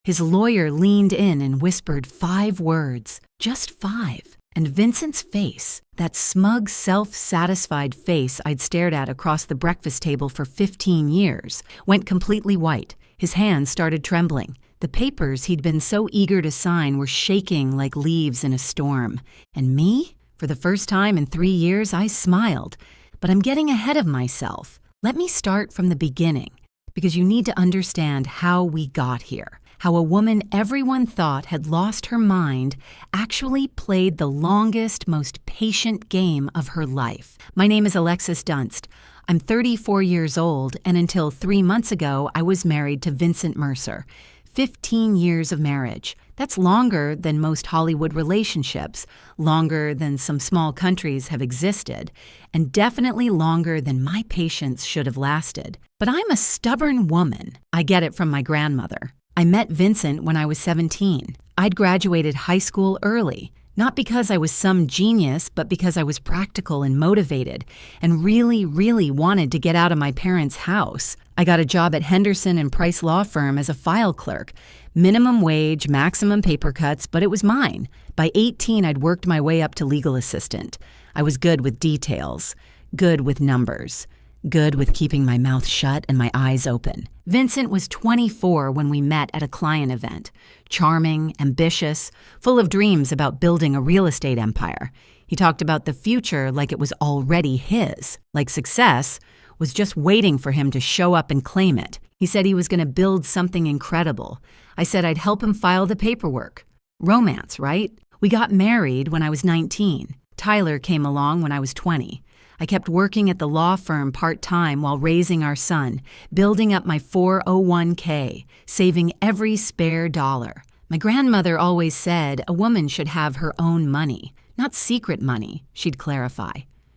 His lawyer leaned in and whispered 5 words, just 5. And Vincent's face, that smug, self-satisfied face I'd stared at across the breakfast table for 15 years, went completely white. His hands started trembling. The papers he'd been so eager to sign were shaking like leaves in a storm. And me? For the first time in 3 years, I smiled. But I'm getting ahead of myself. Let me start from the beginning, because you need to understand how we got here. How a woman everyone thought had lost her mind actually played the longest, most patient game of her life. My name is Alexis Dunst. I'm 34 years old, and until 3 months ago, I was married to Vincent Mercer. 15 years of marriage. That's longer than most Hollywood relationships, longer than some small countries have existed, and definitely longer than my patience should have lasted. But I'm a stubborn woman. I get it from my grandmother. I met Vincent when I was 17. I'd graduated high school early, not because I was some genius, but because I was practical and motivated and really, really wanted to get out of my parents' house. I got a job at Henderson and Price Law Firm as a file clerk. Minimum wage, maximum paper cuts, but it was mine. By 18, I'd worked my way up to legal assistant. I was good with details, good with numbers, good with keeping my mouth shut and my eyes open. Vincent was 24 when we met at a client event. Charming, ambitious, full of dreams about building a real estate empire. He talked about the future like it was already his, like success was just waiting for him to show up and claim it. He said he was going to build something incredible. I said I'd help him file the paperwork. Romance, right? We got married when I was 19. Tyler came along when I was 20. I kept working at the law firm part-time while raising our son, building up my 401k, saving every spare dollar. My grandmother always said a woman should have her own money, not secret money, she'd clarify.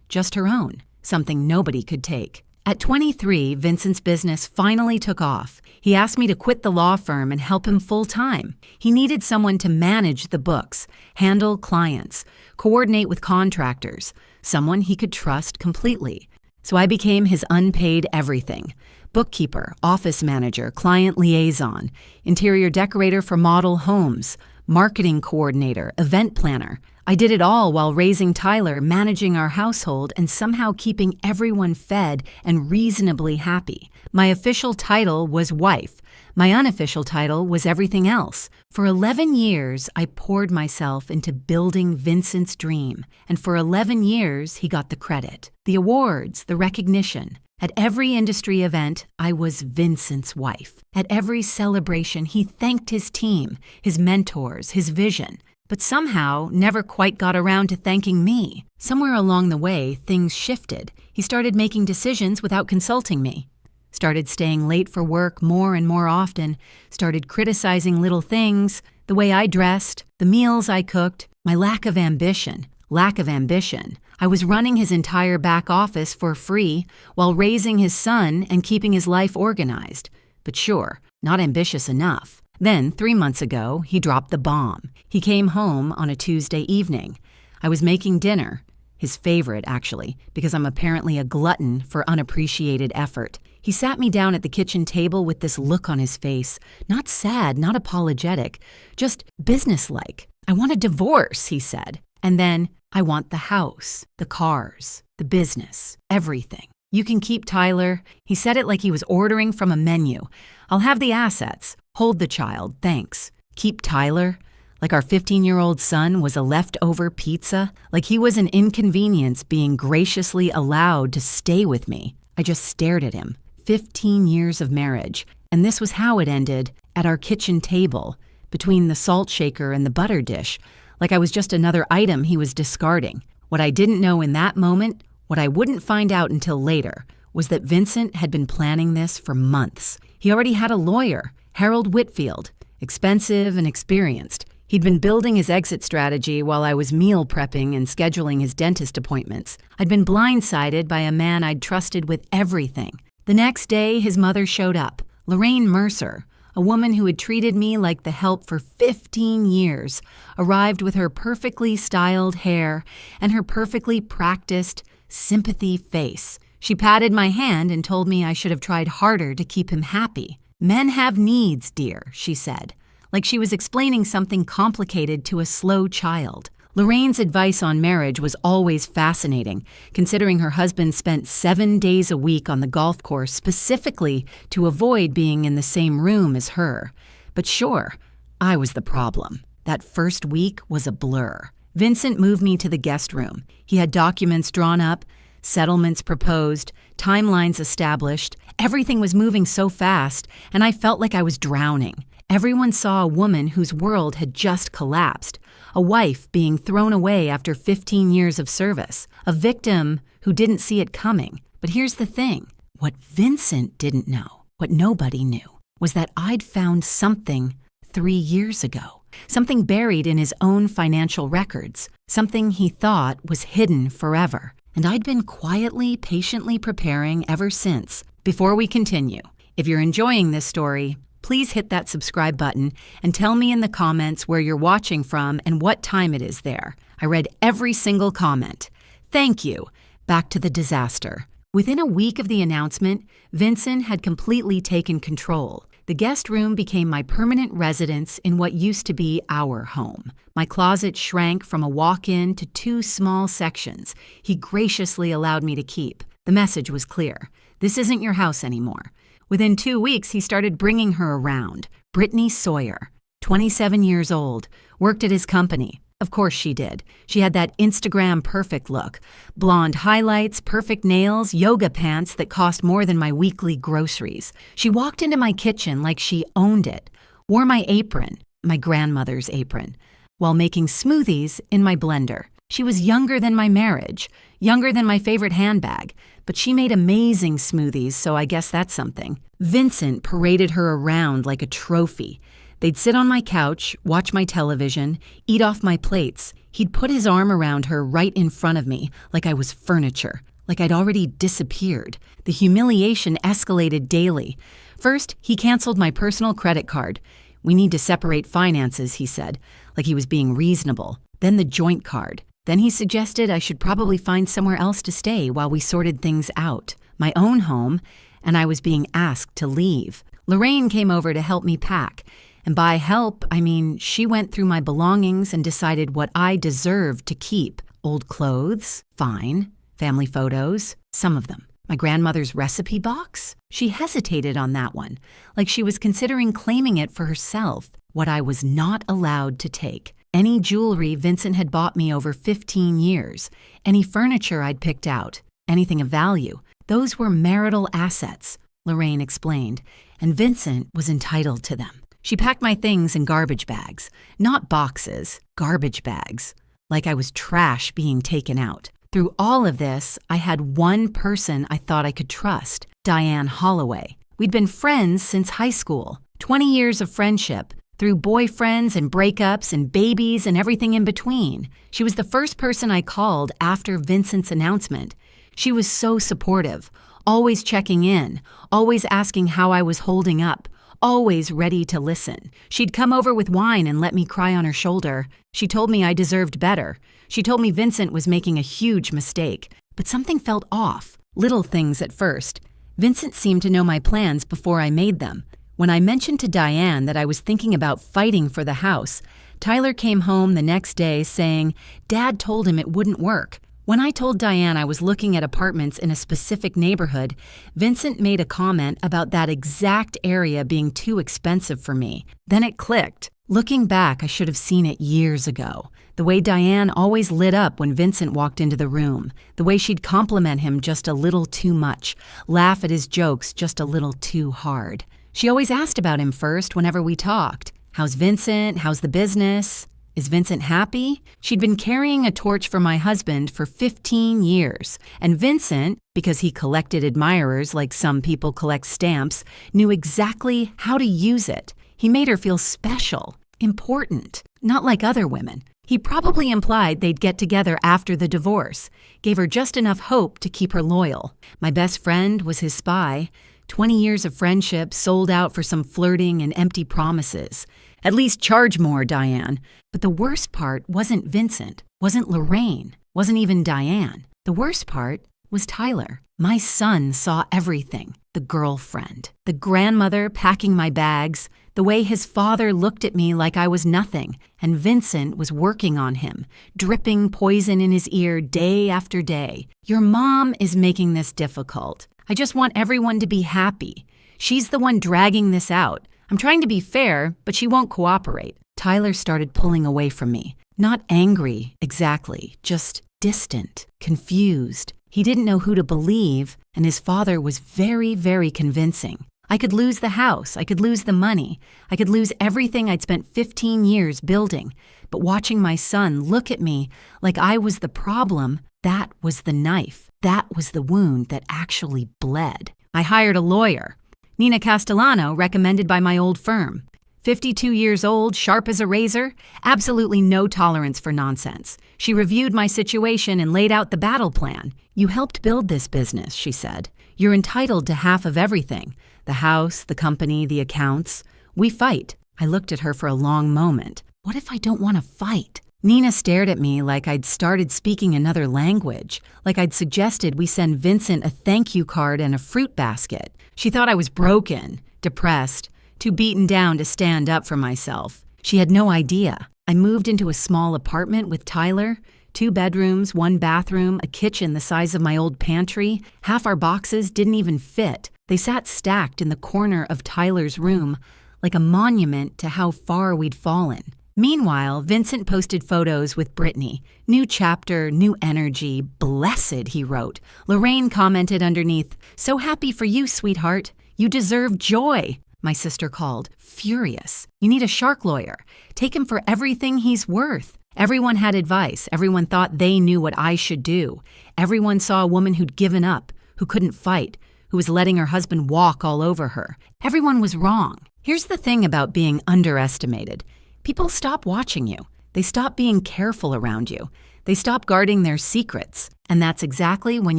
Just her own, something nobody could take. At 23, Vincent's business finally took off. He asked me to quit the law firm and help him full-time. He needed someone to manage the books, handle clients, coordinate with contractors, someone he could trust completely. So I became his unpaid everything. Bookkeeper, office manager, client liaison, interior decorator for model homes, marketing coordinator, event planner. I did it all while raising Tyler, managing our household, and somehow keeping everyone fed and reasonably happy. My official title was wife. My unofficial title was everything else. For 11 years, I poured myself into building Vincent's dream. And for 11 years, he got the credit, the awards, the recognition. At every industry event, I was Vincent's wife. At every celebration, he thanked his team, his mentors, his vision. But somehow never quite got around to thanking me. Somewhere along the way, things shifted. He started making decisions without consulting me. Started staying late for work more and more often. Started criticizing little things, the way I dressed, the meals I cooked, my lack of ambition. I was running his entire back office for free while raising his son and keeping his life organized. But sure, not ambitious enough. Then, 3 months ago, he dropped the bomb. He came home on a Tuesday evening. I was making dinner, his favorite, actually, because I'm apparently a glutton for unappreciated effort. He sat me down at the kitchen table with this look on his face, not sad, not apologetic, just businesslike. "I want a divorce," he said. And then, "I want the house, the cars, the business, everything. You can keep Tyler." He said it like he was ordering from a menu. "I'll have the assets. Hold the child, thanks. Keep Tyler?" Like our 15-year-old son was a leftover pizza? Like he was an inconvenience being graciously allowed to stay with me? I just stared at him. 15 years of marriage. And this was how it ended, at our kitchen table, between the salt shaker and the butter dish, like I was just another item he was discarding. What I didn't know in that moment, what I wouldn't find out until later, was that Vincent had been planning this for months. He already had a lawyer, Harold Whitfield, expensive and experienced. He'd been building his exit strategy while I was meal prepping and scheduling his dentist appointments. I'd been blindsided by a man I'd trusted with everything. The next day, his mother showed up, Lorraine Mercer, a woman who had treated me like the help for 15 years, arrived with her perfectly styled hair and her perfectly practiced sympathy face. She patted my hand and told me I should have tried harder to keep him happy. "Men have needs, dear," she said. like she was explaining something complicated to a slow child. Lorraine's advice on marriage was always fascinating, considering her husband spent 7 days a week on the golf course specifically to avoid being in the same room as her. But sure, I was the problem. That first week was a blur. Vincent moved me to the guest room. He had documents drawn up, settlements proposed, timelines established. Everything was moving so fast, and I felt like I was drowning. Everyone saw a woman whose world had just collapsed, a wife being thrown away after 15 years of service, a victim who didn't see it coming. But here's the thing. What Vincent didn't know, what nobody knew, was that I'd found something 3 years ago, something buried in his own financial records, something he thought was hidden forever. And I'd been quietly, patiently preparing ever since. Before we continue, if you're enjoying this story, please hit that subscribe button and tell me in the comments where you're watching from and what time it is there. I read every single comment. Thank you. Back to the disaster. Within a week of the announcement, Vincent had completely taken control. The guest room became my permanent residence in what used to be our home. My closet shrank from a walk-in to 2 small sections he graciously allowed me to keep. The message was clear. This isn't your house anymore. Within 2 weeks, he started bringing her around. Brittany Sawyer, 27 years old, worked at his company. Of course she did. She had that Instagram perfect look. Blonde highlights, perfect nails, yoga pants that cost more than my weekly groceries. She walked into my kitchen like she owned it, wore my apron, my grandmother's apron, while making smoothies in my blender. She was younger than my marriage, younger than my favorite handbag, but she made amazing smoothies, so I guess that's something. Vincent paraded her around like a trophy. They'd sit on my couch, watch my television, eat off my plates. He'd put his arm around her right in front of me, like I was furniture, like I'd already disappeared. The humiliation escalated daily. First, he canceled my personal credit card. We need to separate finances, he said, like he was being reasonable. Then the joint card. Then he suggested I should probably find somewhere else to stay while we sorted things out. My own home, and I was being asked to leave. Lorraine came over to help me pack. And by help, I mean she went through my belongings and decided what I deserved to keep. Old clothes, fine. Family photos, some of them. My grandmother's recipe box? She hesitated on that one, like she was considering claiming it for herself. What I was not allowed to take. Any jewelry Vincent had bought me over 15 years. Any furniture I'd picked out. Anything of value. Those were marital assets, Lorraine explained, and Vincent was entitled to them. She packed my things in garbage bags. Not boxes, garbage bags. Like I was trash being taken out. Through all of this, I had one person I thought I could trust, Diane Holloway. We'd been friends since high school. 20 years of friendship, through boyfriends and breakups and babies and everything in between. She was the first person I called after Vincent's announcement. She was so supportive, always checking in, always asking how I was holding up, always ready to listen. She'd come over with wine and let me cry on her shoulder. She told me I deserved better. She told me Vincent was making a huge mistake. But something felt off. Little things at first. Vincent seemed to know my plans before I made them. When I mentioned to Diane that I was thinking about fighting for the house, Tyler came home the next day saying Dad told him it wouldn't work. When I told Diane I was looking at apartments in a specific neighborhood, Vincent made a comment about that exact area being too expensive for me. Then it clicked. Looking back, I should have seen it years ago. The way Diane always lit up when Vincent walked into the room. The way she'd compliment him just a little too much, laugh at his jokes just a little too hard. She always asked about him first whenever we talked. How's Vincent? How's the business? Is Vincent happy? She'd been carrying a torch for my husband for 15 years. And Vincent, because he collected admirers like some people collect stamps, knew exactly how to use it. He made her feel special, important, not like other women. He probably implied they'd get together after the divorce, gave her just enough hope to keep her loyal. My best friend was his spy. 20 years of friendship sold out for some flirting and empty promises. At least charge more, Diane. But the worst part wasn't Vincent, wasn't Lorraine, wasn't even Diane. The worst part was Tyler. My son saw everything. The girlfriend, the grandmother packing my bags, The way his father looked at me like I was nothing, and Vincent was working on him, dripping poison in his ear day after day. Your mom is making this difficult. I just want everyone to be happy. She's the one dragging this out. I'm trying to be fair, but she won't cooperate. Tyler started pulling away from me. Not angry, exactly, just distant, confused. He didn't know who to believe, and his father was very, very convincing. I could lose the house, I could lose the money, I could lose everything I'd spent 15 years building. But watching my son look at me like I was the problem, that was the knife. That was the wound that actually bled. I hired a lawyer. Nina Castellano, recommended by my old firm. 52 years old, sharp as a razor, absolutely no tolerance for nonsense. She reviewed my situation and laid out the battle plan. You helped build this business, she said. You're entitled to half of everything. The house, the company, the accounts. We fight. I looked at her for a long moment. What if I don't want to fight? Nina stared at me like I'd started speaking another language, like I'd suggested we send Vincent a thank you card and a fruit basket. She thought I was broken, depressed, too beaten down to stand up for myself. She had no idea. I moved into a small apartment with Tyler, 2 bedrooms, 1 bathroom, a kitchen the size of my old pantry. Half our boxes didn't even fit. They sat stacked in the corner of Tyler's room, like a monument to how far we'd fallen. Meanwhile, Vincent posted photos with Brittany. New chapter, new energy, blessed, he wrote. Lorraine commented underneath, so happy for you, sweetheart. You deserve joy. My sister called, furious. You need a shark lawyer. Take him for everything he's worth. Everyone had advice. Everyone thought they knew what I should do. Everyone saw a woman who'd given up, who couldn't fight, who was letting her husband walk all over her. Everyone was wrong. Here's the thing about being underestimated. People stop watching you. They stop being careful around you. They stop guarding their secrets. And that's exactly when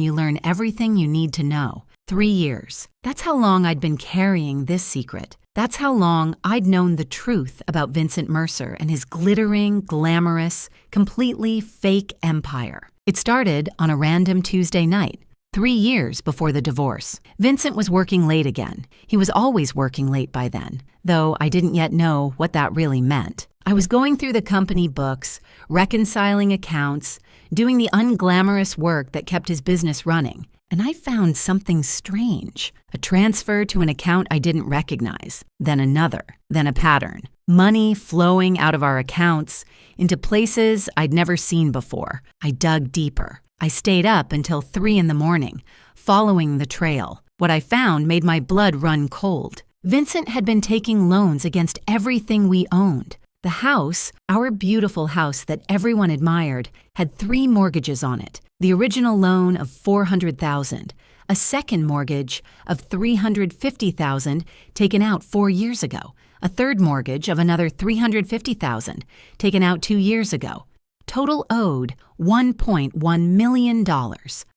you learn everything you need to know. 3 years. That's how long I'd been carrying this secret. That's how long I'd known the truth about Vincent Mercer and his glittering, glamorous, completely fake empire. It started on a random Tuesday night, 3 years before the divorce. Vincent was working late again. He was always working late by then, though I didn't yet know what that really meant. I was going through the company books, reconciling accounts, doing the unglamorous work that kept his business running. And I found something strange. A transfer to an account I didn't recognize, then another, then a pattern. Money flowing out of our accounts into places I'd never seen before. I dug deeper. I stayed up until 3 a.m, following the trail. What I found made my blood run cold. Vincent had been taking loans against everything we owned. The house, our beautiful house that everyone admired, had 3 mortgages on it. The original loan of $400,000, a second mortgage of $350,000 taken out 4 years ago, a third mortgage of another $350,000 taken out 2 years ago. Total owed $1.1 million.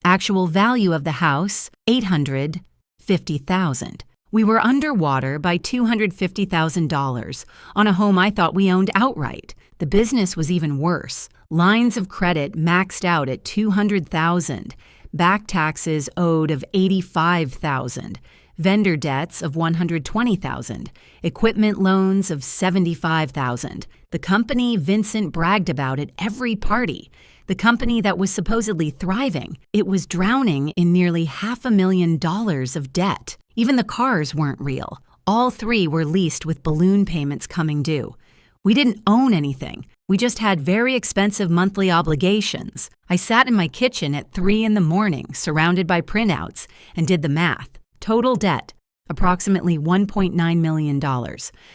Actual value of the house, $850,000. We were underwater by $250,000 on a home I thought we owned outright. The business was even worse. Lines of credit maxed out at $200,000. Back taxes owed of $85,000. Vendor debts of $120,000. Equipment loans of $75,000. The company Vincent bragged about at every party. The company that was supposedly thriving. It was drowning in nearly $500,000 of debt. Even the cars weren't real. All 3 were leased with balloon payments coming due. We didn't own anything. We just had very expensive monthly obligations. I sat in my kitchen at 3 a.m, surrounded by printouts, and did the math. Total debt, approximately $1.9 million.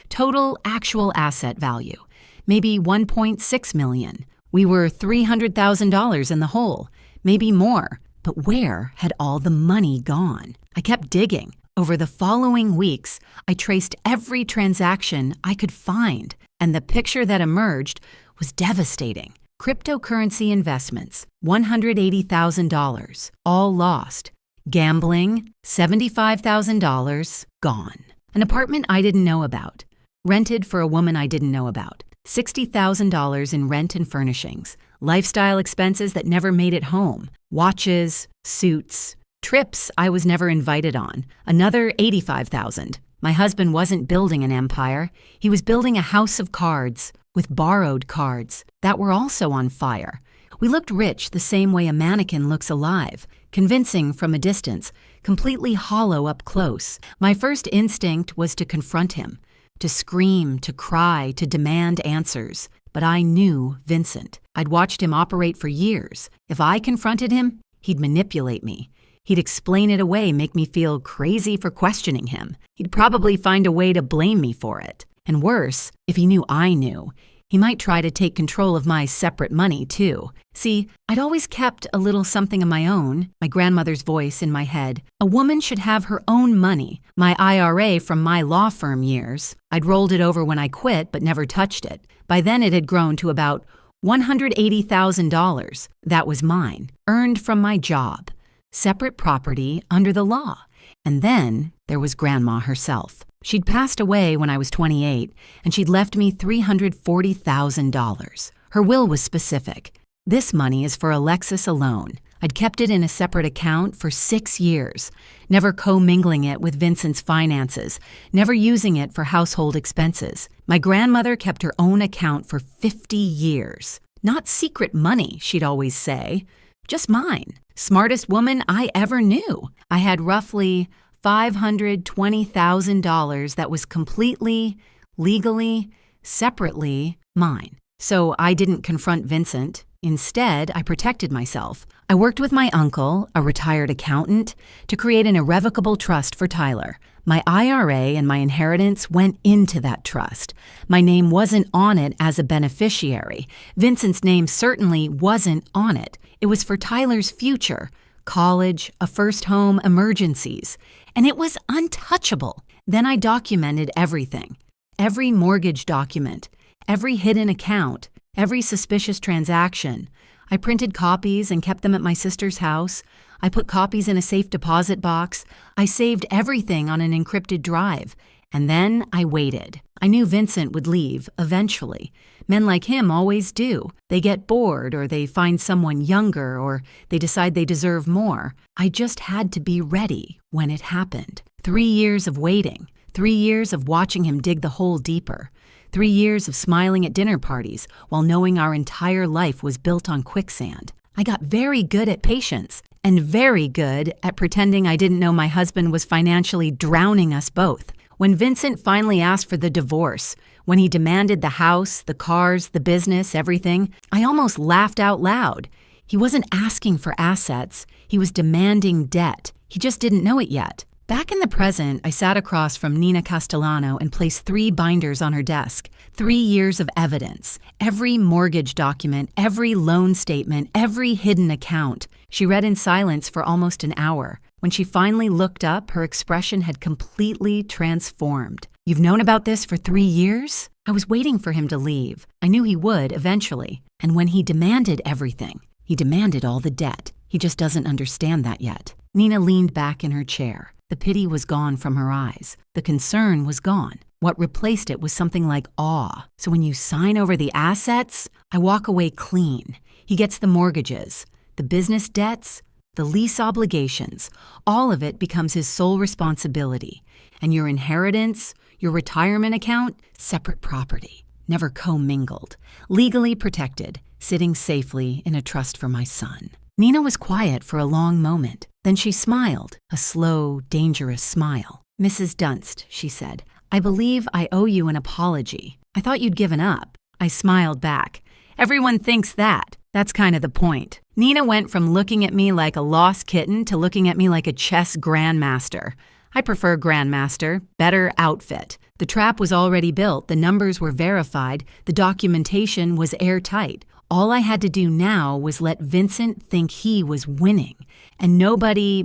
Total actual asset value, maybe $1.6 million. We were $300,000 in the hole, maybe more. But where had all the money gone? I kept digging. Over the following weeks, I traced every transaction I could find, and the picture that emerged was devastating. Cryptocurrency investments, $180,000, all lost. Gambling, $75,000, gone. An apartment I didn't know about, rented for a woman I didn't know about. $60,000 in rent and furnishings. Lifestyle expenses that never made it home. Watches, suits, trips I was never invited on. Another $85,000. My husband wasn't building an empire. He was building a house of cards, with borrowed cards, that were also on fire. We looked rich the same way a mannequin looks alive, convincing from a distance, completely hollow up close. My first instinct was to confront him, to scream, to cry, to demand answers. But I knew Vincent. I'd watched him operate for years. If I confronted him, he'd manipulate me. He'd explain it away, make me feel crazy for questioning him. He'd probably find a way to blame me for it. And worse, if he knew I knew, he might try to take control of my separate money, too. See, I'd always kept a little something of my own, my grandmother's voice in my head. A woman should have her own money, my IRA from my law firm years. I'd rolled it over when I quit, but never touched it. By then it had grown to about $180,000. That was mine, earned from my job. Separate property under the law. And then there was Grandma herself. She'd passed away when I was 28, and she'd left me $340,000. Her will was specific. This money is for Alexis alone. I'd kept it in a separate account for 6 years, never commingling it with Vincent's finances, never using it for household expenses. My grandmother kept her own account for 50 years. Not secret money, she'd always say, just mine. Smartest woman I ever knew. I had roughly $520,000 that was completely, legally, separately mine. So I didn't confront Vincent. Instead, I protected myself. I worked with my uncle, a retired accountant, to create an irrevocable trust for Tyler. My IRA and my inheritance went into that trust. My name wasn't on it as a beneficiary. Vincent's name certainly wasn't on it. It was for Tyler's future, college, a first home, emergencies. And it was untouchable. Then I documented everything. Every mortgage document, every hidden account, every suspicious transaction. I printed copies and kept them at my sister's house. I put copies in a safe deposit box. I saved everything on an encrypted drive. And then I waited. I knew Vincent would leave eventually. Men like him always do. They get bored, or they find someone younger, or they decide they deserve more. I just had to be ready when it happened. 3 years of waiting. 3 years of watching him dig the hole deeper. 3 years of smiling at dinner parties while knowing our entire life was built on quicksand. I got very good at patience and very good at pretending I didn't know my husband was financially drowning us both. When Vincent finally asked for the divorce, when he demanded the house, the cars, the business, everything, I almost laughed out loud. He wasn't asking for assets. He was demanding debt. He just didn't know it yet. Back in the present, I sat across from Nina Castellano and placed 3 binders on her desk. 3 years of evidence. Every mortgage document, every loan statement, every hidden account. She read in silence for almost an hour. When she finally looked up, her expression had completely transformed. "You've known about this for 3 years?" I was waiting for him to leave. I knew he would eventually. And when he demanded everything, he demanded all the debt. He just doesn't understand that yet. Nina leaned back in her chair. The pity was gone from her eyes. The concern was gone. What replaced it was something like awe. "So when you sign over the assets, I walk away clean. He gets the mortgages, the business debts, the lease obligations. All of it becomes his sole responsibility. And your inheritance, your retirement account, separate property, never commingled, legally protected, sitting safely in a trust for my son." Nina was quiet for a long moment. Then she smiled, a slow, dangerous smile. "Mrs. Dunst," she said, "I believe I owe you an apology. I thought you'd given up." I smiled back. "Everyone thinks that. That's kind of the point." Nina went from looking at me like a lost kitten to looking at me like a chess grandmaster. I prefer grandmaster, better outfit. The trap was already built, the numbers were verified, the documentation was airtight. All I had to do now was let Vincent think he was winning. And nobody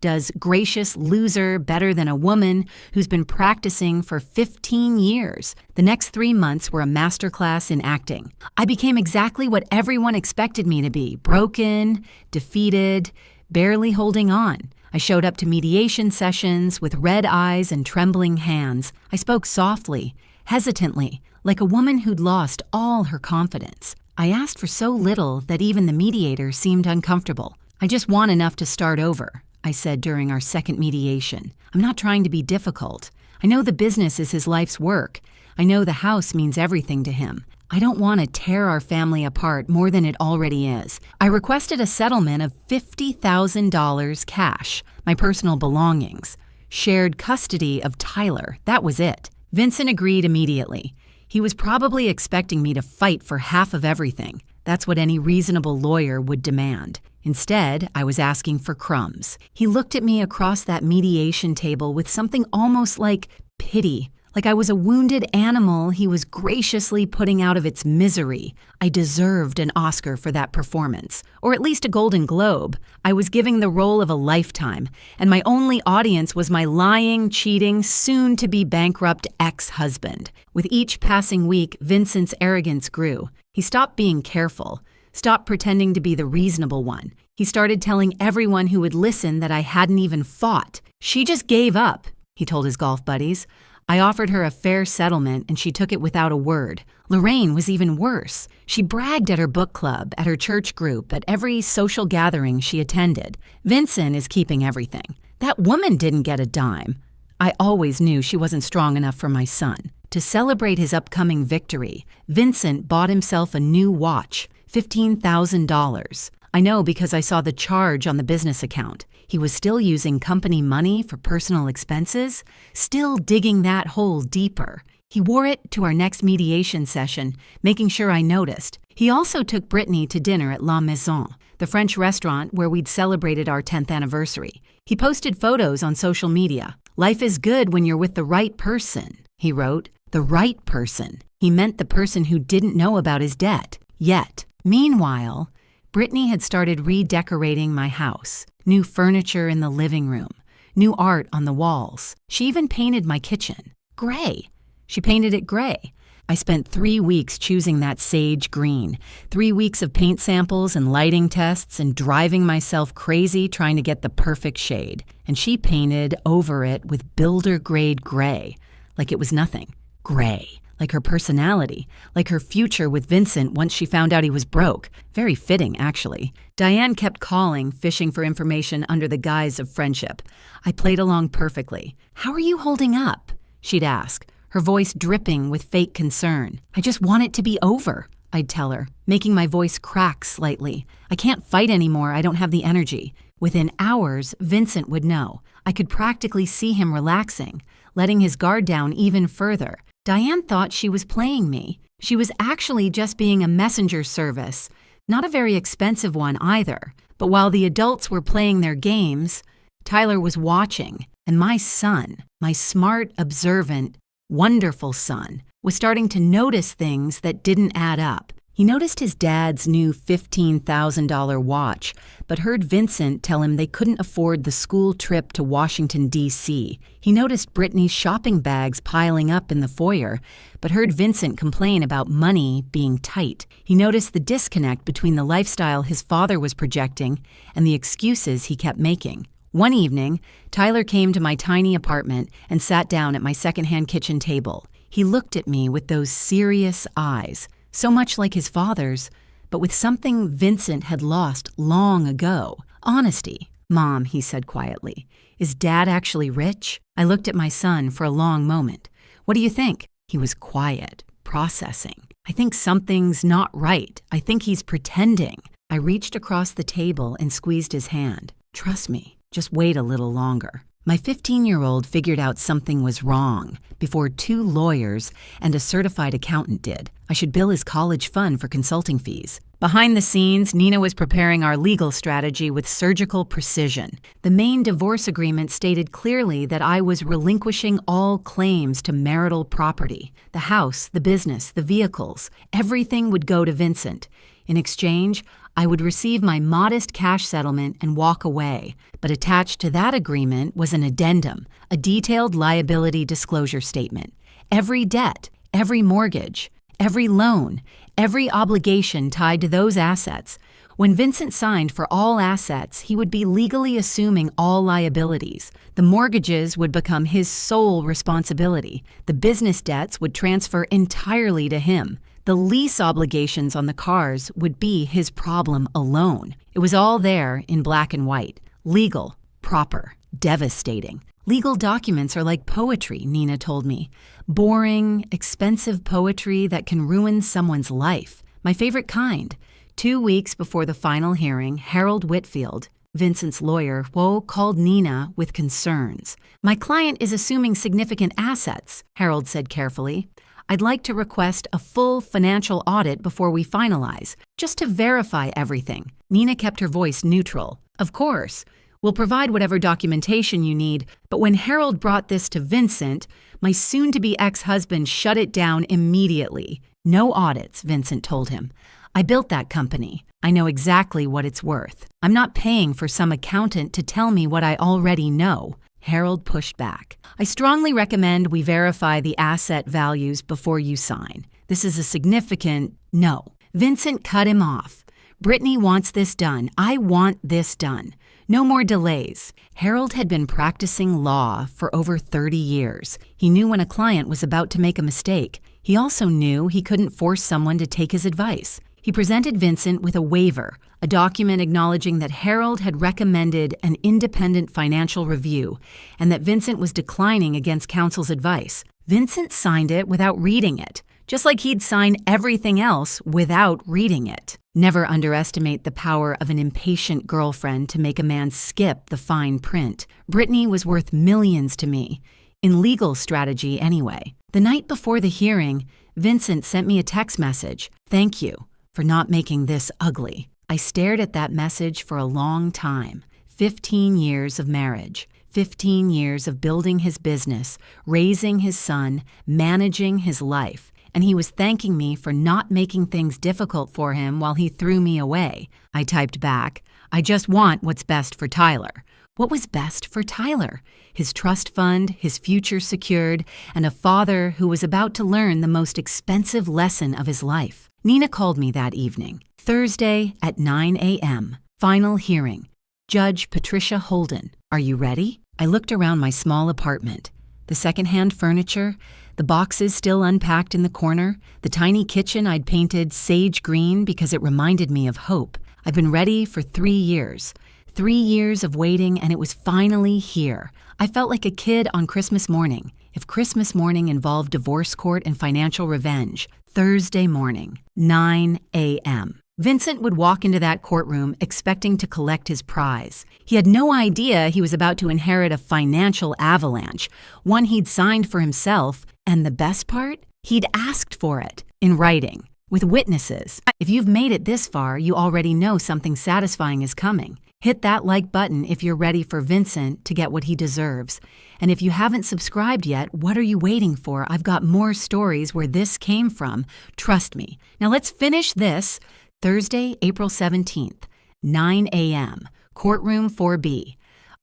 does gracious loser better than a woman who's been practicing for 15 years. The next 3 months were a masterclass in acting. I became exactly what everyone expected me to be: broken, defeated, barely holding on. I showed up to mediation sessions with red eyes and trembling hands. I spoke softly, hesitantly, like a woman who'd lost all her confidence. I asked for so little that even the mediator seemed uncomfortable. "I just want enough to start over," I said during our second mediation. "I'm not trying to be difficult. I know the business is his life's work. I know the house means everything to him. I don't want to tear our family apart more than it already is. I requested a settlement of $50,000 cash, my personal belongings, shared custody of Tyler. That was it." Vincent agreed immediately. He was probably expecting me to fight for half of everything. That's what any reasonable lawyer would demand. Instead, I was asking for crumbs. He looked at me across that mediation table with something almost like pity. Like I was a wounded animal he was graciously putting out of its misery. I deserved an Oscar for that performance, or at least a Golden Globe. I was giving the role of a lifetime, and my only audience was my lying, cheating, soon-to-be bankrupt ex-husband. With each passing week, Vincent's arrogance grew. He stopped being careful, stopped pretending to be the reasonable one. He started telling everyone who would listen that I hadn't even fought. "She just gave up," he told his golf buddies. I offered her a fair settlement, and she took it without a word. Lorraine was even worse. She bragged at her book club, at her church group, at every social gathering she attended. "Vincent is keeping everything. That woman didn't get a dime." I always knew she wasn't strong enough for my son. To celebrate his upcoming victory, Vincent bought himself a new watch, $15,000. I know because I saw the charge on the business account. He was still using company money for personal expenses, still digging that hole deeper. He wore it to our next mediation session, making sure I noticed. He also took Brittany to dinner at La Maison, the French restaurant where we'd celebrated our 10th anniversary. He posted photos on social media. "Life is good when you're with the right person," he wrote. The right person. He meant the person who didn't know about his debt, yet. Meanwhile, Brittany had started redecorating my house. New furniture in the living room, new art on the walls. She even painted my kitchen. Gray. She painted it gray. I spent 3 weeks choosing that sage green, 3 weeks of paint samples and lighting tests and driving myself crazy trying to get the perfect shade. And she painted over it with builder-grade gray, like it was nothing. Gray. Like her personality, like her future with Vincent once she found out he was broke. Very fitting, actually. Diane kept calling, fishing for information under the guise of friendship. I played along perfectly. "How are you holding up?" she'd ask, her voice dripping with fake concern. "I just want it to be over," I'd tell her, making my voice crack slightly. "I can't fight anymore, I don't have the energy." Within hours, Vincent would know. I could practically see him relaxing, letting his guard down even further. Diane thought she was playing me. She was actually just being a messenger service, not a very expensive one either. But while the adults were playing their games, Tyler was watching, and my son, my smart, observant, wonderful son, was starting to notice things that didn't add up. He noticed his dad's new $15,000 watch, but heard Vincent tell him they couldn't afford the school trip to Washington, D.C. He noticed Brittany's shopping bags piling up in the foyer, but heard Vincent complain about money being tight. He noticed the disconnect between the lifestyle his father was projecting and the excuses he kept making. One evening, Tyler came to my tiny apartment and sat down at my secondhand kitchen table. He looked at me with those serious eyes, so much like his father's, but with something Vincent had lost long ago. "Honesty." "Mom," he said quietly, "is Dad actually rich?" I looked at my son for a long moment. "What do you think?" He was quiet, processing. "I think something's not right. I think he's pretending." I reached across the table and squeezed his hand. "Trust me, just wait a little longer." My 15-year-old figured out something was wrong before 2 lawyers and a certified accountant did. I should bill his college fund for consulting fees. Behind the scenes, Nina was preparing our legal strategy with surgical precision. The main divorce agreement stated clearly that I was relinquishing all claims to marital property. The house, the business, the vehicles, everything would go to Vincent. In exchange, I would receive my modest cash settlement and walk away. But attached to that agreement was an addendum, a detailed liability disclosure statement. Every debt, every mortgage, every loan, every obligation tied to those assets. When Vincent signed for all assets, he would be legally assuming all liabilities. The mortgages would become his sole responsibility. The business debts would transfer entirely to him. The lease obligations on the cars would be his problem alone. It was all there in black and white. Legal, Proper. Devastating. Legal documents are like poetry, Nina told me. Boring, expensive poetry that can ruin someone's life. My favorite kind. 2 weeks before the final hearing, Harold Whitfield, Vincent's lawyer, called Nina with concerns. My client is assuming significant assets, Harold said carefully. I'd like to request a full financial audit before we finalize, just to verify everything. Nina kept her voice neutral. Of course. We'll provide whatever documentation you need, but when Harold brought this to Vincent, my soon-to-be ex-husband shut it down immediately. No audits, Vincent told him. I built that company. I know exactly what it's worth. I'm not paying for some accountant to tell me what I already know. Harold pushed back. I strongly recommend we verify the asset values before you sign. This is a significant no. Vincent cut him off. Brittany wants this done. I want this done. No more delays. Harold had been practicing law for over 30 years. He knew when a client was about to make a mistake. He also knew he couldn't force someone to take his advice. He presented Vincent with a waiver, a document acknowledging that Harold had recommended an independent financial review and that Vincent was declining against counsel's advice. Vincent signed it without reading it, just like he'd sign everything else without reading it. Never underestimate the power of an impatient girlfriend to make a man skip the fine print. Brittany was worth millions to me, in legal strategy anyway. The night before the hearing, Vincent sent me a text message. Thank you for not making this ugly. I stared at that message for a long time. 15 years of marriage. 15 years of building his business, raising his son, managing his life. And he was thanking me for not making things difficult for him while he threw me away. I typed back, I just want what's best for Tyler. What was best for Tyler? His trust fund, his future secured, and a father who was about to learn the most expensive lesson of his life. Nina called me that evening. Thursday at 9 a.m. Final hearing. Judge Patricia Holden. Are you ready? I looked around my small apartment. The secondhand furniture, the boxes still unpacked in the corner, the tiny kitchen I'd painted sage green because it reminded me of hope. I'd been ready for 3 years. 3 years of waiting, and it was finally here. I felt like a kid on Christmas morning. If Christmas morning involved divorce court and financial revenge, Thursday morning, 9 a.m. Vincent would walk into that courtroom expecting to collect his prize. He had no idea he was about to inherit a financial avalanche, one he'd signed for himself, and the best part? He'd asked for it, in writing, with witnesses. If you've made it this far, you already know something satisfying is coming. Hit that like button if you're ready for Vincent to get what he deserves. And if you haven't subscribed yet, what are you waiting for? I've got more stories where this came from. Trust me. Now let's finish this. Thursday, April 17th, 9 a.m., courtroom 4B.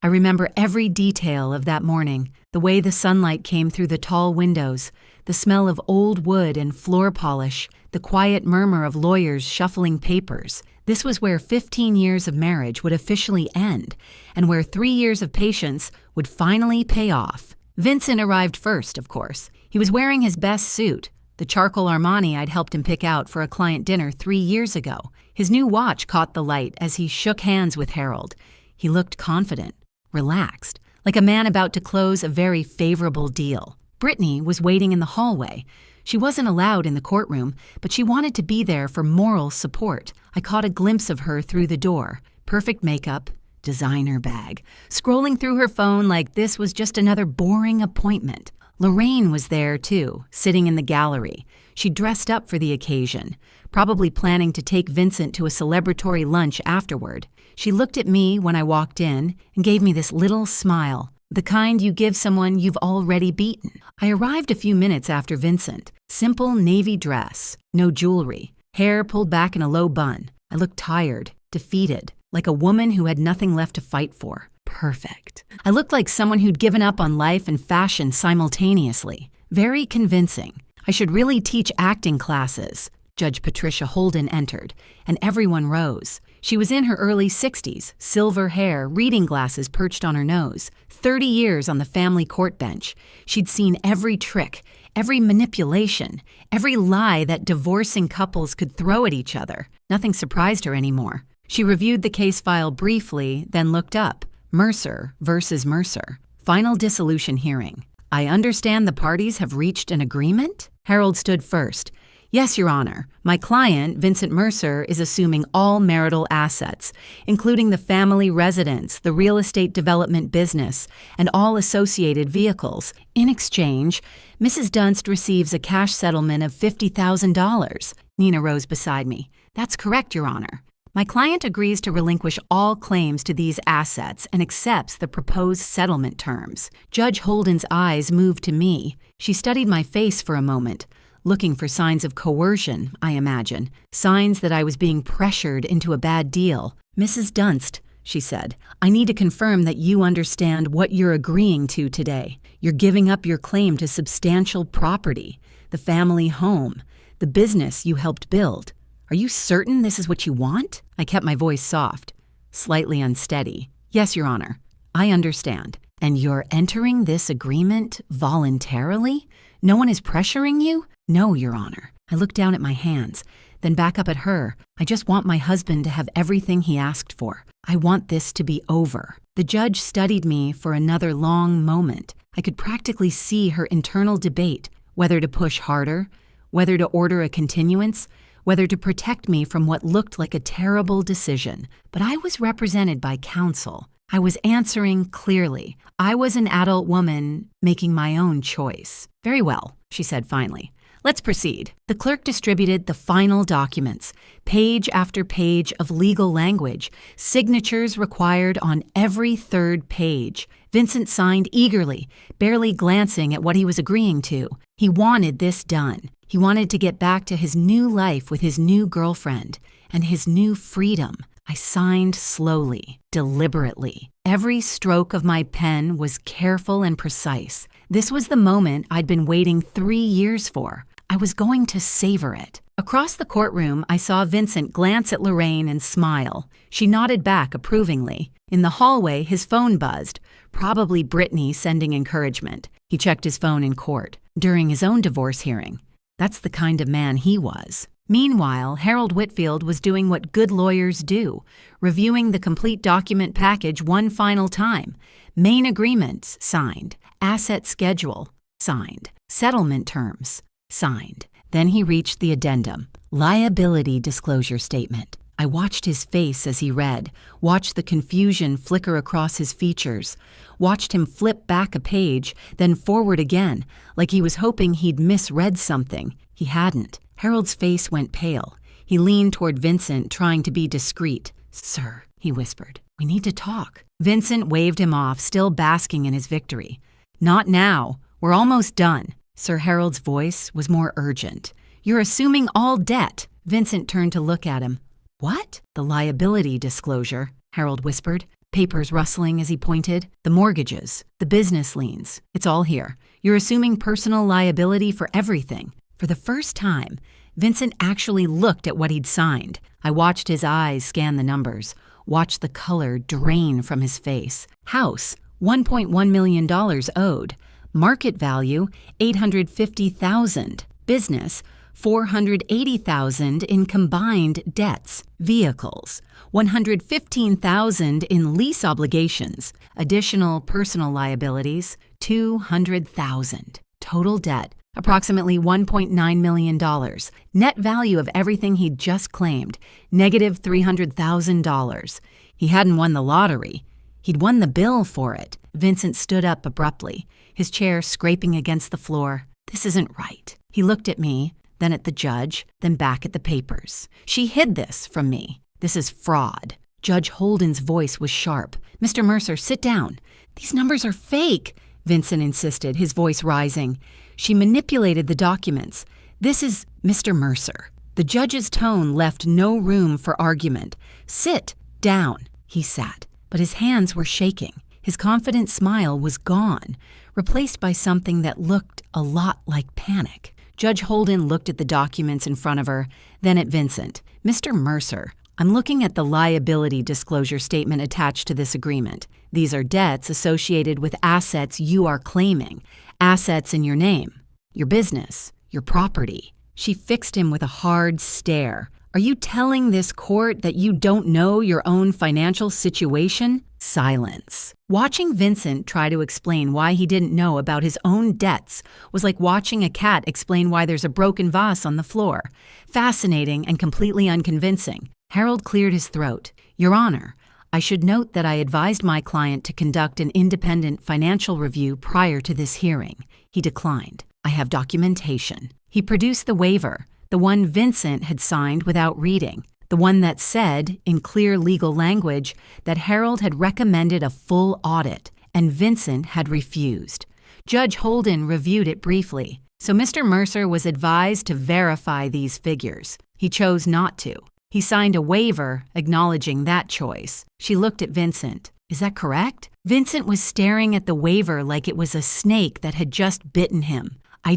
I remember every detail of that morning, the way the sunlight came through the tall windows, the smell of old wood and floor polish, the quiet murmur of lawyers shuffling papers. This was where 15 years of marriage would officially end, and where 3 years of patience would finally pay off. Vincent arrived first, of course. He was wearing his best suit, the charcoal Armani I'd helped him pick out for a client dinner 3 years ago. His new watch caught the light as he shook hands with Harold. He looked confident, relaxed, like a man about to close a very favorable deal. Brittany was waiting in the hallway. She wasn't allowed in the courtroom, but she wanted to be there for moral support. I caught a glimpse of her through the door. Perfect makeup, designer bag, scrolling through her phone like this was just another boring appointment. Lorraine was there, too, sitting in the gallery. She dressed up for the occasion, probably planning to take Vincent to a celebratory lunch afterward. She looked at me when I walked in and gave me this little smile, the kind you give someone you've already beaten. I arrived a few minutes after Vincent. Simple navy dress, no jewelry, hair pulled back in a low bun. I looked tired, defeated, like a woman who had nothing left to fight for. Perfect. I looked like someone who'd given up on life and fashion simultaneously. Very convincing. I should really teach acting classes. Judge Patricia Holden entered, and everyone rose. She was in her early 60s, silver hair, reading glasses perched on her nose. 30 years on the family court bench. She'd seen every trick, every manipulation, every lie that divorcing couples could throw at each other. Nothing surprised her anymore. She reviewed the case file briefly, then looked up. Mercer versus Mercer. Final dissolution hearing. I understand the parties have reached an agreement? Harold stood first. Yes, Your Honor. My client, Vincent Mercer, is assuming all marital assets, including the family residence, the real estate development business, and all associated vehicles. In exchange, Mrs. Dunst receives a cash settlement of $50,000. Nina rose beside me. That's correct, Your Honor. My client agrees to relinquish all claims to these assets and accepts the proposed settlement terms. Judge Holden's eyes moved to me. She studied my face for a moment, looking for signs of coercion, I imagine, signs that I was being pressured into a bad deal. Mrs. Dunst, she said, I need to confirm that you understand what you're agreeing to today. You're giving up your claim to substantial property, the family home, the business you helped build. Are you certain this is what you want? I kept my voice soft, slightly unsteady. Yes, Your Honor, I understand. And you're entering this agreement voluntarily? No one is pressuring you? No, Your Honor. I looked down at my hands, then back up at her. I just want my husband to have everything he asked for. I want this to be over. The judge studied me for another long moment. I could practically see her internal debate, whether to push harder, whether to order a continuance, whether to protect me from what looked like a terrible decision. But I was represented by counsel. I was answering clearly. I was an adult woman making my own choice. Very well, she said finally. Let's proceed. The clerk distributed the final documents, page after page of legal language, signatures required on every third page. Vincent signed eagerly, barely glancing at what he was agreeing to. He wanted this done. He wanted to get back to his new life with his new girlfriend and his new freedom. I signed slowly, deliberately. Every stroke of my pen was careful and precise. This was the moment I'd been waiting 3 years for. I was going to savor it. Across the courtroom, I saw Vincent glance at Lorraine and smile. She nodded back approvingly. In the hallway, his phone buzzed, probably Brittany sending encouragement. He checked his phone in court, during his own divorce hearing. That's the kind of man he was. Meanwhile, Harold Whitfield was doing what good lawyers do, reviewing the complete document package one final time. Main agreements, signed. Asset schedule, signed. Settlement terms, signed. Then he reached the addendum, liability disclosure statement. I watched his face as he read, watched the confusion flicker across his features, watched him flip back a page, then forward again, like he was hoping he'd misread something. He hadn't. Harold's face went pale. He leaned toward Vincent, trying to be discreet. Sir, he whispered, we need to talk. Vincent waved him off, still basking in his victory. Not now. We're almost done. Sir Harold's voice was more urgent. You're assuming all debt. Vincent turned to look at him. What? The liability disclosure, Harold whispered, papers rustling as he pointed. The mortgages, the business liens. It's all here. You're assuming personal liability for everything. For the first time, Vincent actually looked at what he'd signed. I watched his eyes scan the numbers, watched the color drain from his face. House, $1.1 million owed. Market value, $850,000. Business, $480,000 in combined debts. Vehicles, $115,000 in lease obligations. Additional personal liabilities, $200,000. Total debt, approximately $1.9 million. Net value of everything he'd just claimed, negative $300,000. He hadn't won the lottery. He'd won the bill for it. Vincent stood up abruptly, his chair scraping against the floor. This isn't right. He looked at me, then at the judge, then back at the papers. She hid this from me. This is fraud. Judge Holden's voice was sharp. Mr. Mercer, sit down. These numbers are fake, Vincent insisted, his voice rising. She manipulated the documents. This is Mr. Mercer. The judge's tone left no room for argument. Sit down. He sat, but his hands were shaking. His confident smile was gone, replaced by something that looked a lot like panic. Judge Holden looked at the documents in front of her, then at Vincent. Mr. Mercer, I'm looking at the liability disclosure statement attached to this agreement. These are debts associated with assets you are claiming, assets in your name, your business, your property. She fixed him with a hard stare. Are you telling this court that you don't know your own financial situation? Silence. Watching Vincent try to explain why he didn't know about his own debts was like watching a cat explain why there's a broken vase on the floor. Fascinating and completely unconvincing. Harold cleared his throat. Your Honor, I should note that I advised my client to conduct an independent financial review prior to this hearing. He declined. I have documentation. He produced the waiver, the one Vincent had signed without reading, the one that said, in clear legal language, that Harold had recommended a full audit, and Vincent had refused. Judge Holden reviewed it briefly, so Mr. Mercer was advised to verify these figures. He chose not to. He signed a waiver acknowledging that choice. She looked at Vincent. Is that correct? Vincent was staring at the waiver like it was a snake that had just bitten him. I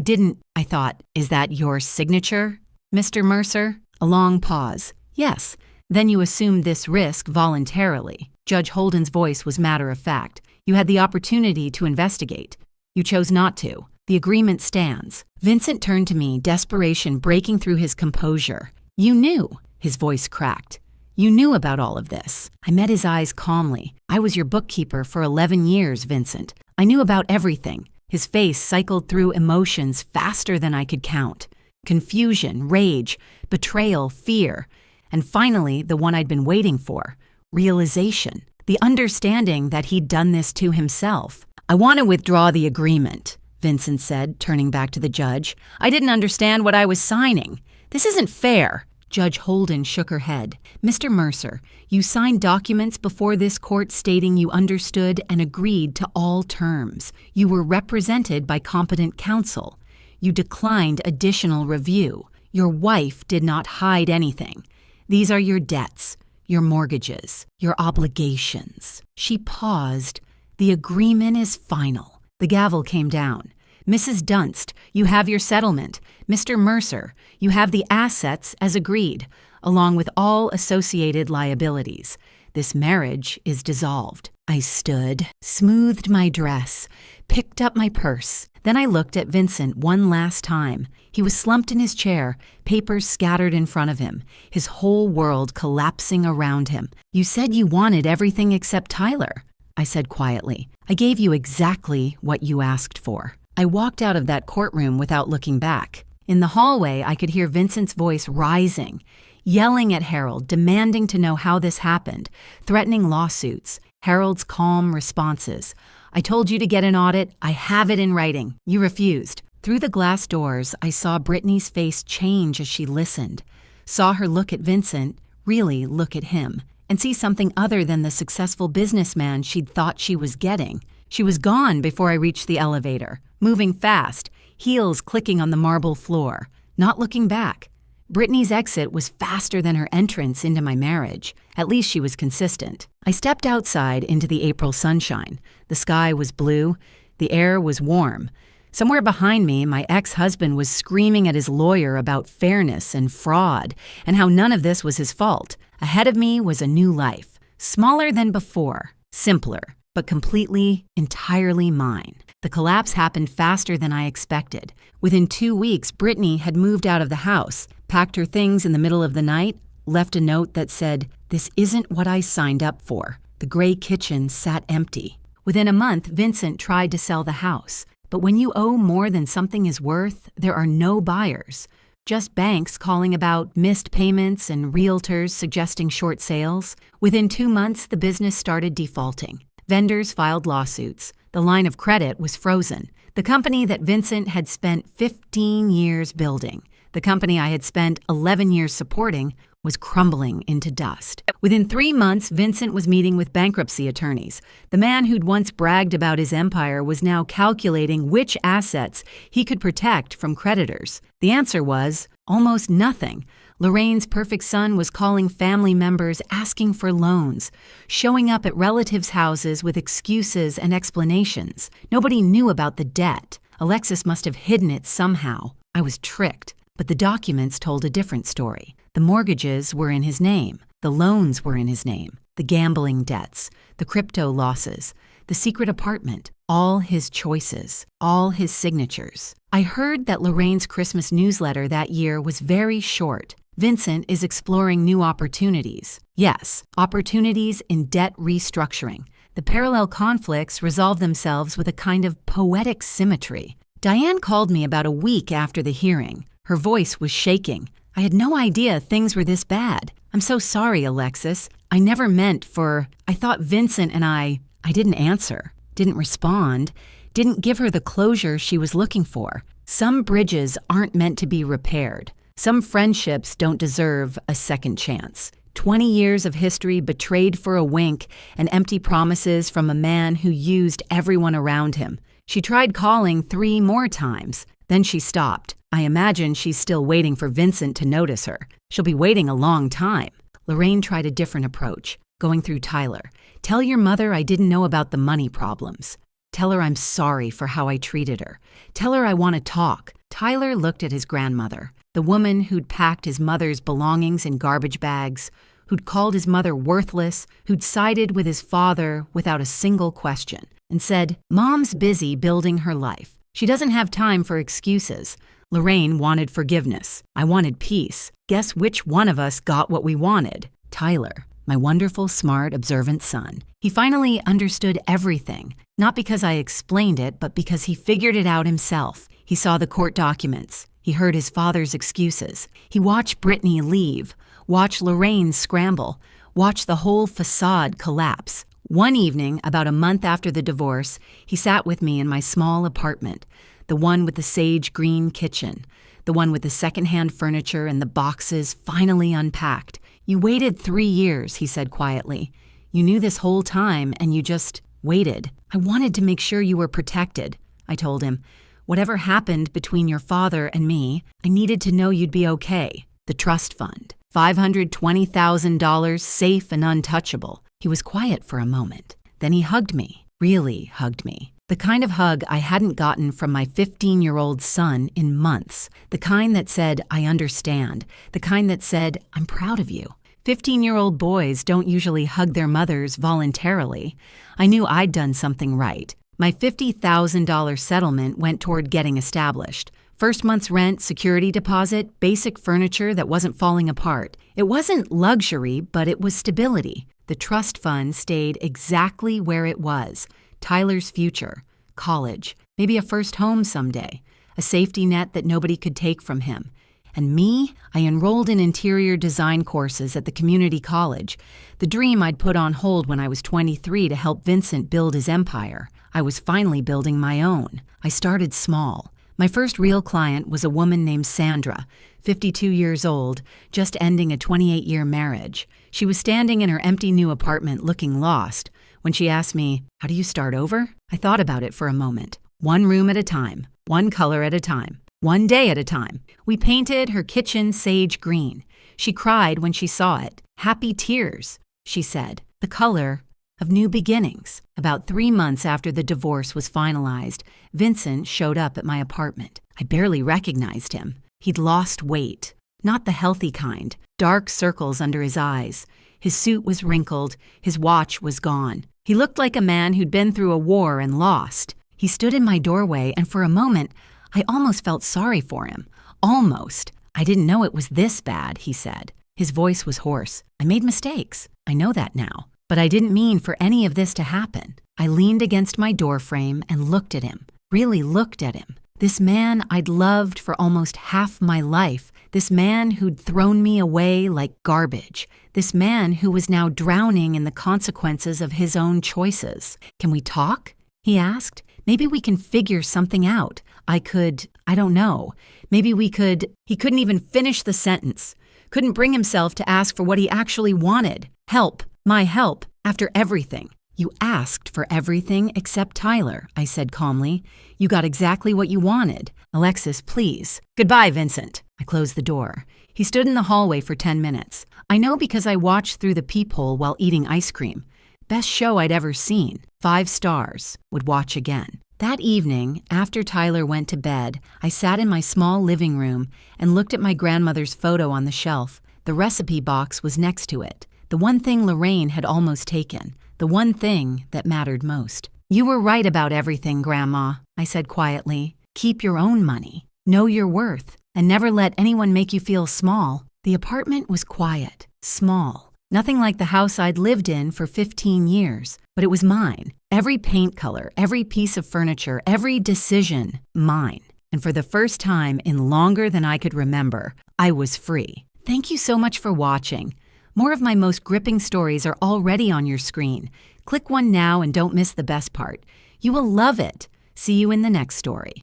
thought, is that your signature, Mr. Mercer? A long pause. Yes. Then you assumed this risk voluntarily. Judge Holden's voice was matter of fact. You had the opportunity to investigate. You chose not to. The agreement stands. Vincent turned to me, desperation breaking through his composure. You knew. His voice cracked. You knew about all of this. I met his eyes calmly. I was your bookkeeper for 11 years, Vincent. I knew about everything. His face cycled through emotions faster than I could count. Confusion, rage, betrayal, fear, and finally, the one I'd been waiting for, realization, the understanding that he'd done this to himself. I want to withdraw the agreement, Vincent said, turning back to the judge. I didn't understand what I was signing. This isn't fair. Judge Holden shook her head. Mr. Mercer, you signed documents before this court stating you understood and agreed to all terms. You were represented by competent counsel. You declined additional review. Your wife did not hide anything. These are your debts, your mortgages, your obligations. She paused. The agreement is final. The gavel came down. Mrs. Dunst, you have your settlement. Mr. Mercer, you have the assets as agreed, along with all associated liabilities. This marriage is dissolved. I stood, smoothed my dress, picked up my purse. Then I looked at Vincent one last time. He was slumped in his chair, papers scattered in front of him, his whole world collapsing around him. You said you wanted everything except Tyler, I said quietly. I gave you exactly what you asked for. I walked out of that courtroom without looking back. In the hallway, I could hear Vincent's voice rising, yelling at Harold, demanding to know how this happened, threatening lawsuits. Harold's calm responses. I told you to get an audit. I have it in writing. You refused. Through the glass doors, I saw Brittany's face change as she listened, saw her look at Vincent, really look at him, and see something other than the successful businessman she'd thought she was getting. She was gone before I reached the elevator, moving fast, heels clicking on the marble floor, not looking back. Brittany's exit was faster than her entrance into my marriage. At least she was consistent. I stepped outside into the April sunshine. The sky was blue. The air was warm. Somewhere behind me, my ex-husband was screaming at his lawyer about fairness and fraud, and how none of this was his fault. Ahead of me was a new life, smaller than before, simpler, but completely, entirely mine. The collapse happened faster than I expected. Within 2 weeks, Brittany had moved out of the house, packed her things in the middle of the night, left a note that said, "This isn't what I signed up for." The gray kitchen sat empty. Within a month, Vincent tried to sell the house. But when you owe more than something is worth, there are no buyers. Just banks calling about missed payments and realtors suggesting short sales. Within 2 months, the business started defaulting. Vendors filed lawsuits. The line of credit was frozen. The company that Vincent had spent 15 years building, the company I had spent 11 years supporting, was crumbling into dust. Within 3 months, Vincent was meeting with bankruptcy attorneys. The man who'd once bragged about his empire was now calculating which assets he could protect from creditors. The answer was almost nothing. Lorraine's perfect son was calling family members asking for loans, showing up at relatives' houses with excuses and explanations. Nobody knew about the debt. Alexis must have hidden it somehow. I was tricked. But the documents told a different story. The mortgages were in his name. The loans were in his name. The gambling debts, the crypto losses, the secret apartment, all his choices, all his signatures. I heard that Lorraine's Christmas newsletter that year was very short. Vincent is exploring new opportunities. Yes, opportunities in debt restructuring. The parallel conflicts resolve themselves with a kind of poetic symmetry. Diane called me about a week after the hearing. Her voice was shaking. I had no idea things were this bad. I'm so sorry, Alexis. I never meant for... I thought Vincent and I didn't answer, didn't respond, didn't give her the closure she was looking for. Some bridges aren't meant to be repaired. Some friendships don't deserve a second chance. 20 years of history betrayed for a wink and empty promises from a man who used everyone around him. She tried calling 3 more times. Then she stopped. I imagine she's still waiting for Vincent to notice her. She'll be waiting a long time. Lorraine tried a different approach, going through Tyler. Tell your mother I didn't know about the money problems. Tell her I'm sorry for how I treated her. Tell her I want to talk. Tyler looked at his grandmother, the woman who'd packed his mother's belongings in garbage bags, who'd called his mother worthless, who'd sided with his father without a single question, and said, Mom's busy building her life. She doesn't have time for excuses. Lorraine wanted forgiveness. I wanted peace. Guess which one of us got what we wanted? Tyler, my wonderful, smart, observant son. He finally understood everything, not because I explained it, but because he figured it out himself. He saw the court documents. He heard his father's excuses. He watched Brittany leave, watched Lorraine scramble, watched the whole facade collapse. One evening, about a month after the divorce, he sat with me in my small apartment, the one with the sage green kitchen, the one with the secondhand furniture and the boxes finally unpacked. You waited 3 years, he said quietly. You knew this whole time and you just waited. I wanted to make sure you were protected, I told him. Whatever happened between your father and me, I needed to know you'd be okay. The trust fund, $520,000 safe and untouchable. He was quiet for a moment. Then he hugged me, really hugged me. The kind of hug I hadn't gotten from my 15-year-old son in months. The kind that said, I understand. The kind that said, I'm proud of you. 15-year-old boys don't usually hug their mothers voluntarily. I knew I'd done something right. My $50,000 settlement went toward getting established. First month's rent, security deposit, basic furniture that wasn't falling apart. It wasn't luxury, but it was stability. The trust fund stayed exactly where it was. Tyler's future, college, maybe a first home someday, a safety net that nobody could take from him. And me, I enrolled in interior design courses at the community college, the dream I'd put on hold when I was 23 to help Vincent build his empire. I was finally building my own. I started small. My first real client was a woman named Sandra, 52 years old, just ending a 28-year marriage. She was standing in her empty new apartment looking lost when she asked me, how do you start over? I thought about it for a moment. 1 room at a time, 1 color at a time, 1 day at a time. We painted her kitchen sage green. She cried when she saw it. Happy tears, she said. The color of new beginnings. About 3 months after the divorce was finalized, Vincent showed up at my apartment. I barely recognized him. He'd lost weight. Not the healthy kind. Dark circles under his eyes. His suit was wrinkled. His watch was gone. He looked like a man who'd been through a war and lost. He stood in my doorway, and for a moment, I almost felt sorry for him. Almost. I didn't know it was this bad, he said. His voice was hoarse. I made mistakes. I know that now. But I didn't mean for any of this to happen. I leaned against my doorframe and looked at him, really looked at him. This man I'd loved for almost half my life. This man who'd thrown me away like garbage. This man who was now drowning in the consequences of his own choices. Can we talk? He asked. Maybe we can figure something out. I don't know. Maybe we could. He couldn't even finish the sentence. Couldn't bring himself to ask for what he actually wanted. Help. My help, after everything. You asked for everything except Tyler, I said calmly. You got exactly what you wanted. Alexis, please. Goodbye, Vincent. I closed the door. He stood in the hallway for 10 minutes. I know because I watched through the peephole while eating ice cream. Best show I'd ever seen. 5 stars. Would watch again. That evening, after Tyler went to bed, I sat in my small living room and looked at my grandmother's photo on the shelf. The recipe box was next to it. The one thing Lorraine had almost taken, the one thing that mattered most. You were right about everything, Grandma, I said quietly. Keep your own money, know your worth, and never let anyone make you feel small. The apartment was quiet, small, nothing like the house I'd lived in for 15 years, but it was mine. Every paint color, every piece of furniture, every decision, mine. And for the first time in longer than I could remember, I was free. Thank you so much for watching. More of my most gripping stories are already on your screen. Click one now and don't miss the best part. You will love it. See you in the next story.